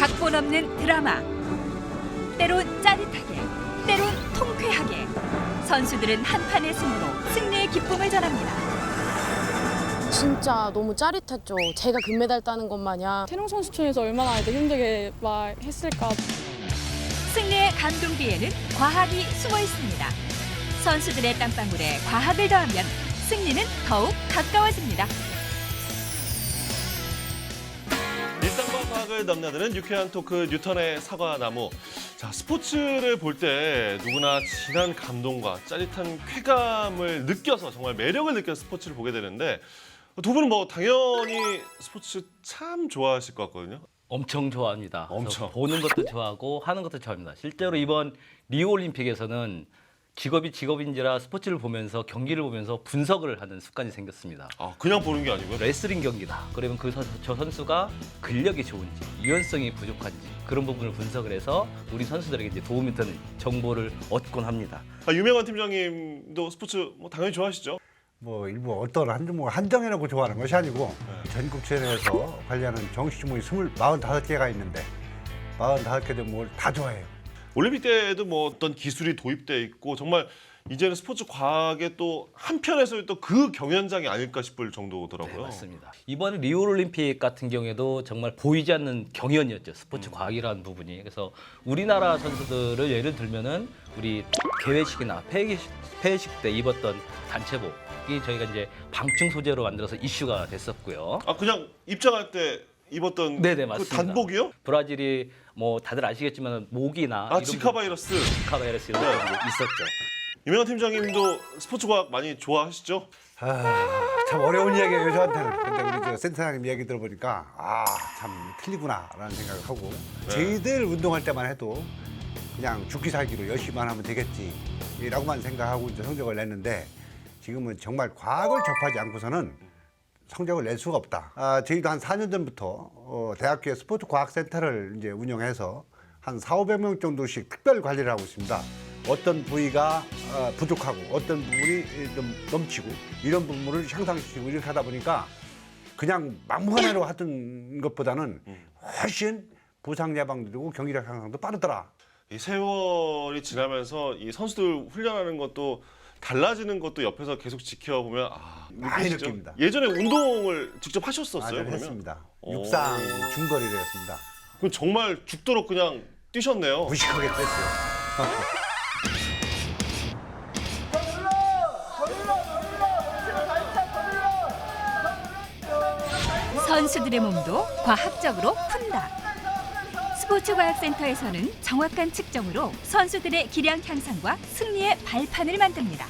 각본 없는 드라마. 때론 짜릿하게, 때론 통쾌하게. 선수들은 한판의 승부로 승리의 기쁨을 전합니다. 진짜 너무 짜릿했죠. 제가 금메달 따는 것 마냥. 태릉 선수촌에서 얼마나 이제 힘들게 막 했을까. 승리의 감동 뒤에는 과학이 숨어 있습니다. 선수들의 땀방울에 과학을 더하면 승리는 더욱 가까워집니다. 일상과 과학을 넘나드는 유쾌한 토크 뉴턴의 사과나무. 자, 스포츠를 볼 때 누구나 진한 감동과 짜릿한 쾌감을 느껴서 정말 매력을 느껴서 스포츠를 보게 되는데 두 분은 뭐 당연히 스포츠 참 좋아하실 것 같거든요. 엄청 좋아합니다. 엄청. 그래서 보는 것도 좋아하고 하는 것도 좋아합니다. 실제로 이번 리우올림픽에서는 직업인지라 스포츠를 보면서 경기를 보면서 분석을 하는 습관이 생겼습니다. 아, 그냥 보는 게 아니고요. 레슬링 경기다. 그러면 저 선수가 근력이 좋은지, 유연성이 부족한지 그런 부분을 분석을 해서 우리 선수들에게 이제 도움이 되는 정보를 얻곤 합니다. 아, 유명한 팀장님도 스포츠 뭐 당연히 좋아하시죠? 뭐 일부 어떤 한정해놓고 좋아하는 것이 아니고 전국 체전에서 관리하는 정식 종목이 45개가 있는데 45개 종목을 다 좋아해요. 올림픽 때에도 뭐 어떤 기술이 도입돼 있고 정말 이제는 스포츠 과학의 또 한편에서 또 그 경연장이 아닐까 싶을 정도더라고요. 네, 맞습니다. 이번 리우올림픽 같은 경우에도 정말 보이지 않는 경연이었죠. 스포츠 과학이라는 부분이. 그래서 우리나라 선수들을 예를 들면은 우리 개회식이나 폐회식 때 입었던 단체복이 저희가 이제 방충 소재로 만들어서 이슈가 됐었고요. 아, 그냥 입장할 때 입었던 네네, 그 맞습니다. 단복이요? 브라질이 뭐 다들 아시겠지만 모기나 아, 지카 바이러스. 지카바이러스 이런 게 있었죠. 유명한 팀장님도 스포츠 과학 많이 좋아하시죠? 참 어려운 이야기예요 저한테는. 근데 우리 저 센터장님 이야기 들어보니까 참 틀리구나라는 생각을 하고 저희들 운동할 때만 해도 그냥 죽기 살기로 열심히만 하면 되겠지라고만 생각하고 이제 성적을 냈는데 지금은 정말 과학을 접하지 않고서는 성적을 낼 수가 없다. 저희도 한 4년 전부터 대학교에 스포츠 과학센터를 이제 운영해서 한 400~500명 정도씩 특별 관리를 하고 있습니다. 어떤 부위가 부족하고 어떤 부분이 좀 넘치고 이런 부분을 향상시키고 이렇게 하다 보니까 그냥 막무가내로 하던 것보다는 훨씬 부상 예방도 되고 경기력 향상도 빠르더라. 이 세월이 지나면서 이 선수들 훈련하는 것도 달라지는 것도 옆에서 계속 지켜보면 많이 느끼시죠? 느낍니다. 예전에 운동을 직접 하셨었어요? 저는 그러면? 했습니다. 오. 육상 중거리를 했습니다. 그럼 정말 죽도록 그냥 뛰셨네요. 무식하게 뺐어요. 선수들의 몸도 과학적으로 푼다. 스포츠과학센터에서는 정확한 측정으로 선수들의 기량 향상과 승리의 발판을 만듭니다.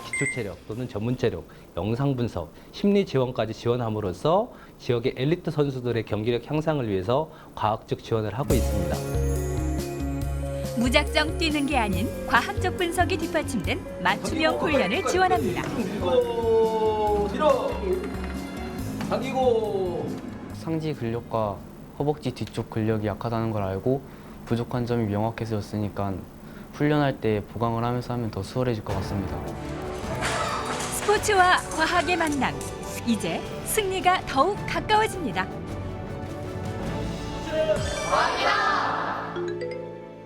기초 체력 또는 전문 체력, 영상 분석, 심리 지원까지 지원함으로써 지역의 엘리트 선수들의 경기력 향상을 위해서 과학적 지원을 하고 있습니다. 무작정 뛰는 게 아닌 과학적 분석이 뒷받침된 맞춤형 훈련을 지원합니다. 상지 근력과 허벅지 뒤쪽 근력이 약하다는 걸 알고 부족한 점이 명확해졌으니까 훈련할 때 보강을 하면서 하면 더 수월해질 것 같습니다. 스포츠와 과학의 만남. 이제 승리가 더욱 가까워집니다.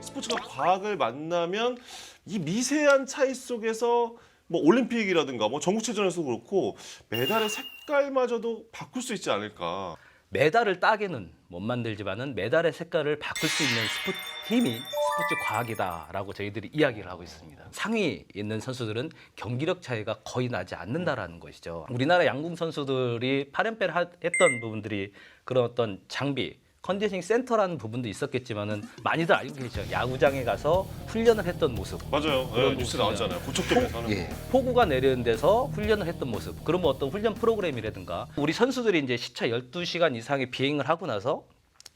스포츠가 과학을 만나면 이 미세한 차이 속에서 뭐 올림픽이라든가 뭐 전국체전에서도 그렇고 메달의 색깔마저도 바꿀 수 있지 않을까. 메달을 따게는 못 만들지만은 메달의 색깔을 바꿀 수 있는 힘이 스포츠 과학이다라고 저희들이 이야기를 하고 있습니다. 상위에 있는 선수들은 경기력 차이가 거의 나지 않는다라는 것이죠. 우리나라 양궁 선수들이 8연패를 했던 부분들이 그런 어떤 장비, 컨디셔닝 센터라는 부분도 있었겠지만은 많이들 알고 계시죠. 야구장에 가서 훈련을 했던 모습. 맞아요. 그런 뉴스 모습이요. 나왔잖아요. 고척돔에서 하는 예, 거. 폭우가 내리는 데서 훈련을 했던 모습. 그러면 어떤 훈련 프로그램이라든가 우리 선수들이 이제 시차 12시간 이상의 비행을 하고 나서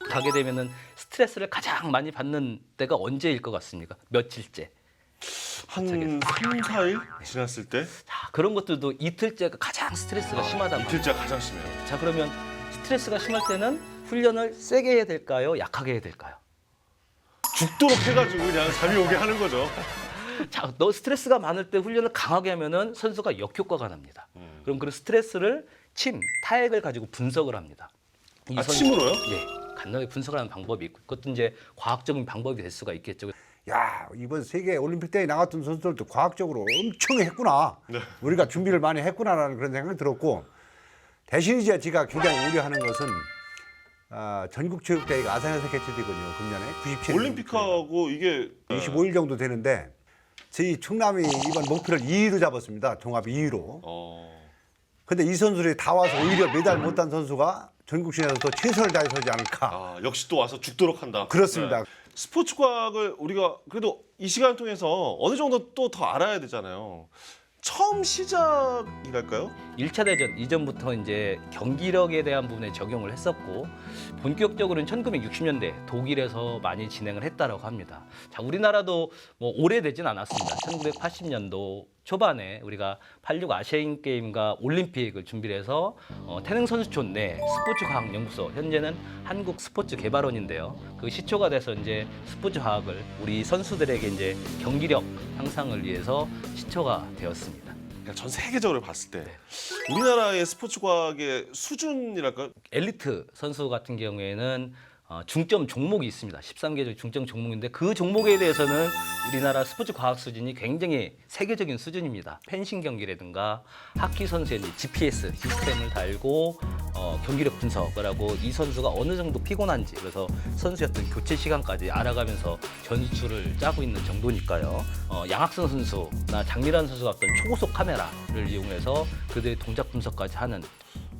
가게 되면은 스트레스를 가장 많이 받는 때가 언제일 것 같습니까? 며칠째. 한 3, 4일 지났을 때 자, 그런 것들도 이틀째가 가장 스트레스가 심하다. 이틀째가 가장 심해요. 자, 그러면 스트레스가 심할 때는 훈련을 세게 해야 될까요? 약하게 해야 될까요? 죽도록 해가지고 그냥 잠이 오게 하는 거죠. 자, 너 스트레스가 많을 때 훈련을 강하게 하면은 선수가 역효과가 납니다. 그럼 그 스트레스를 타액을 가지고 분석을 합니다. 이 침으로요? 예. 간단하게 분석하는 방법이 있고 그것도 이제 과학적인 방법이 될 수가 있겠죠. 야, 이번 세계 올림픽 대회 나갔던 선수들도 과학적으로 엄청 했구나. 우리가 준비를 많이 했구나라는 그런 생각이 들었고, 대신 이제 제가 굉장히 우려하는 것은 전국체육대회가 아산에서 개최되거든요. 금년에 97년. 올림픽하고 이게 25일 정도 되는데 저희 충남이 이번 목표를 2위로 잡았습니다. 종합 2위로. 근데 이 선수들이 다 와서 오히려 메달 못한 선수가 전국시내에서 더 최선을 다해서 하지 않을까. 역시 또 와서 죽도록 한다. 그렇습니다. 네. 스포츠 과학을 우리가 그래도 이 시간을 통해서 어느 정도 또 더 알아야 되잖아요. 처음 시작이랄까요? 1차 대전 이전부터 이제 경기력에 대한 부분에 적용을 했었고 본격적으로는 1960년대 독일에서 많이 진행을 했다라고 합니다. 자, 우리나라도 뭐 오래되진 않았습니다. 1980년도 초반에 우리가 86 아시안 게임과 올림픽을 준비를 해서 태릉 선수촌 내 스포츠과학연구소, 현재는 한국 스포츠 개발원인데요. 그 시초가 돼서 이제 스포츠 과학을 우리 선수들에게 이제 경기력 향상을 위해서 시초가 되었습니다. 그러니까 전 세계적으로 봤을 때 우리나라의 스포츠 과학의 수준이랄까요? 엘리트 선수 같은 경우에는 중점 종목이 있습니다. 13개 중점 종목인데 그 종목에 대해서는 우리나라 스포츠 과학 수준이 굉장히 세계적인 수준입니다. 펜싱 경기라든가 하키 선수의 GPS 시스템을 달고 경기력 분석을 하고 이 선수가 어느 정도 피곤한지 그래서 선수의 어떤 교체 시간까지 알아가면서 전술을 짜고 있는 정도니까요. 양학선 선수나 장미란 선수가 어떤 초고속 카메라를 이용해서 그들의 동작 분석까지 하는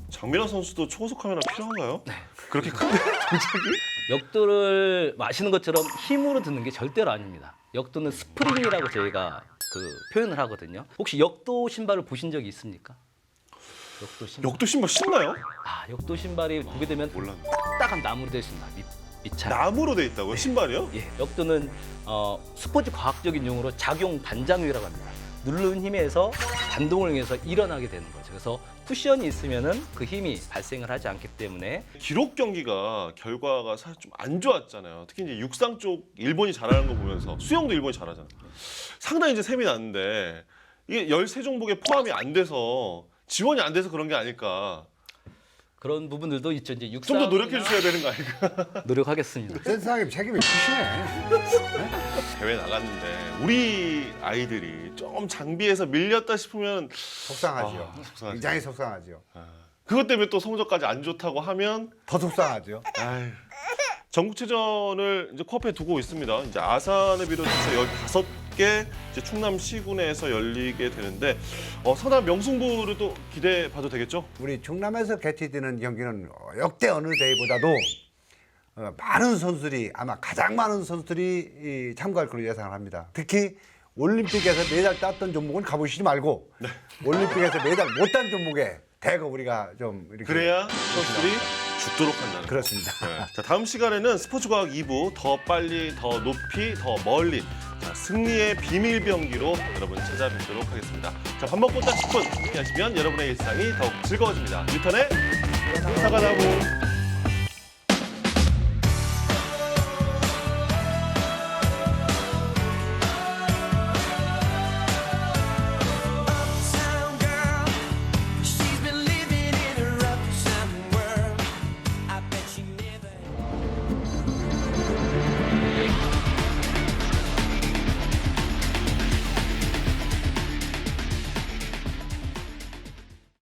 장민환 선수도 초고속 카메라 필요한가요? 네. 그렇게 큰데 동작이? 역도를 마시는 것처럼 힘으로 드는 게 절대로 아닙니다. 역도는 스프링이라고 저희가 표현을 하거든요. 혹시 역도 신발을 보신 적이 있습니까? 역도 신발. 역도 신발 신나요? 역도 신발이 보게 되면 몰랐네. 딱딱한 나무로 되어 있습니다. 밑창. 나무로 돼 있다고요? 신발이요? 예, 역도는 스포츠 과학적인 용어로 작용 반장유라고 합니다. 누르는 힘에 의해서 반동을 이용해서 일어나게 되는 거죠. 그래서 쿠션이 있으면은 그 힘이 발생을 하지 않기 때문에 기록 경기가 결과가 사실 좀 안 좋았잖아요. 특히 이제 육상 쪽 일본이 잘하는 거 보면서 수영도 일본이 잘하잖아요. 상당히 이제 셈이 났는데 이게 13종목에 포함이 안 돼서 지원이 안 돼서 그런 게 아닐까. 그런 부분들도 있죠. 이제 좀 육상 더 노력해 주셔야 되는 거 아닐까. 노력하겠습니다. 센터장님 책임이 크시네. 대회 나갔는데 우리 아이들이 좀 장비에서 밀렸다 싶으면 속상하죠. 속상하죠. 굉장히 속상하죠. 그것 때문에 또 성적까지 안 좋다고 하면 더 속상하죠. 아유. 전국체전을 이제 코앞에 두고 있습니다. 이제 아산을 비롯해서 15개 이제 충남 시군에서 열리게 되는데 상당한 명승부를 또 기대해 봐도 되겠죠? 우리 충남에서 개최되는 경기는 역대 어느 대회보다도 많은 선수들이 아마 가장 많은 선수들이 참가할 걸로 예상을 합니다. 특히 올림픽에서 메달 땄던 종목은 가보시지 말고 올림픽에서 메달 못 딴 종목에 대거 우리가 좀 이렇게 그래야 선수들이 죽도록 한다는. 그렇습니다. 네. 자, 다음 시간에는 스포츠과학 2부 더 빨리, 더 높이, 더 멀리 승리의 비밀 병기로 여러분 찾아뵙도록 하겠습니다. 자, 밥 먹고 딱 10분 함께 하시면 여러분의 일상이 더욱 즐거워집니다. 뉴턴의 사과나무.